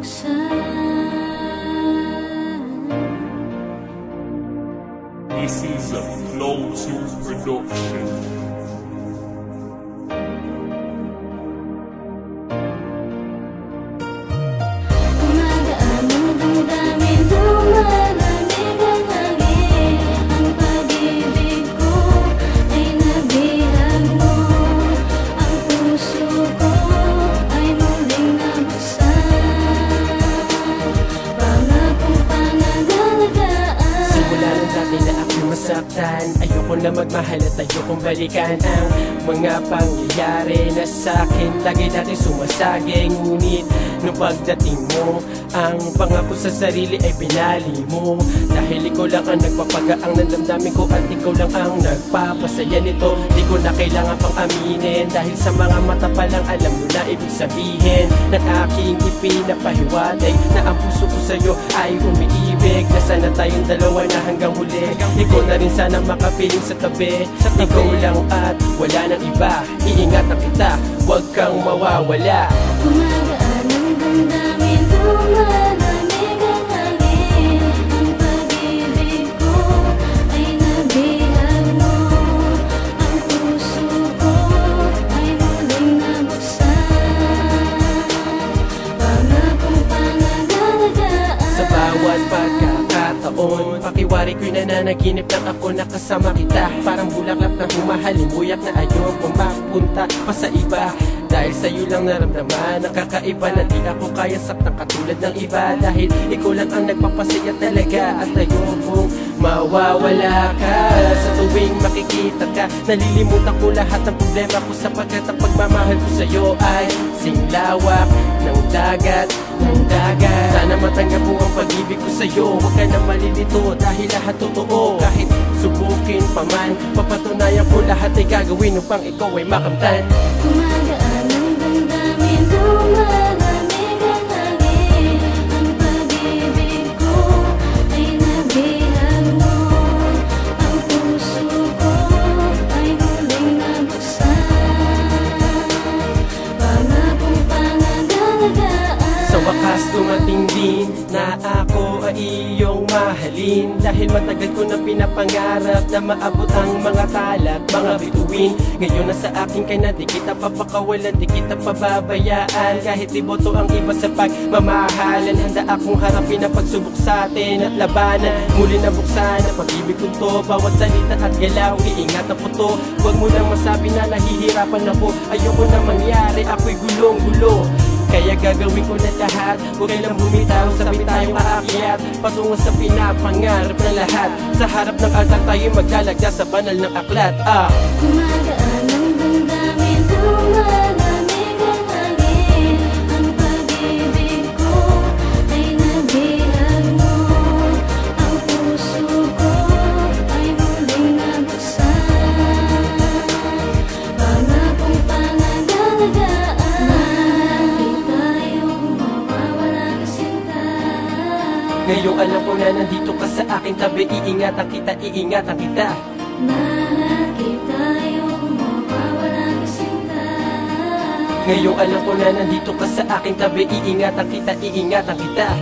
This is a Flow 2 production. Ayoko na magmahal at ayokong balikan ang mga pangyayari na sa'kin lagi dati sumasaging. Ngunit nung pagdating mo, ang pangako sa sarili ay binali mo. Dahil ikaw lang ang nagpapagaang ng damdamin ko at ikaw lang ang nagpapasaya nito. Di ko na kailangan pang aminin, dahil sa mga mata pa lang alam mo na ibig sabihin ng aking ipinapahiwatig na ang puso ko sa'yo ay umiibig, na sana tayong dalawa na hanggang huli. Ikaw na rin sana makapiling sa tabi. Ikaw lang at wala nang iba. Iingatan kita, huwag kang mawawala. Gumagaan ang damdamin, lumalamig ang hangin. Ang pag-ibig ko ay nabihag mo. Ang puso ko ay muling nabuksan. Pangakong pangangalagaan. Sa bawat pagkakataon, pakiwari ko'y nananaginip lang ako nakasama kita. Parang bulaklak na humahalimuyak na ayokong mapunta pa sa iba. Dahil sa'yo lang naramdaman, nakakaiba na di ako kaya saktan katulad ng iba. Dahil ikaw lang ang nagpapasaya talaga at ayokong mawawala ka. Sa tuwing makikita ka, nalilimutan ko lahat ng problema ko, sapagkat ang pagmamahal ko sa'yo ay singlawak ng dagat. Sana matanggap mo ang pag-ibig ko sa'yo. Huwag ka na malilito dahil lahat totoo. Kahit subukin pa man, papatunayan ko lahat ay gagawin upang ikaw ay makamtan. Gumagaan ang damdamin, lumalamig ang hangin. Ang pag-ibig ko ay nabihag mo. Ang puso ko ay muling nabuksan. Pangakong pangangalagaan. Sa wakas dumating din na ako ay iyong mahalin, dahil matagal ko na pinapangarap na maabot ang mga talak, mga bituin. Ngayon na sa akin kay na di kita papakawalan, di kita pababayaan. Kahit iboto ang iba sa pagmamahalan, handa akong harapin ang pagsubok sa atin at labanan. Muli na buksan ang pag-ibig ko to, bawat salita at galaw iingatan ko to. Huwag mo nang masabi na nahihirapan ako, ayoko na mangyari, ako'y gulong-gulo. Kaya gagawin ko na lahat, huwag kailang bumitaw, sabay tayong aakyat patungo sa pinapangarap na lahat. Sa harap ng altar tayo maglalagda sa banal ng aklat. Gumagaan ang damdamin, lumalamig ang hangin. Ang pag-ibig ko ay nabihag mo. Ang puso ko ay muling nabuksan. Pangakong pangangalagaan. Ngayong alam ko na nandito ka sa aking tabi, iingatan kita, iingatan kita. Mahal kita, ayokong mawawala ng sinta. Ngayong alam ko na nandito ka sa aking tabi, iingatan kita, iingatan kita.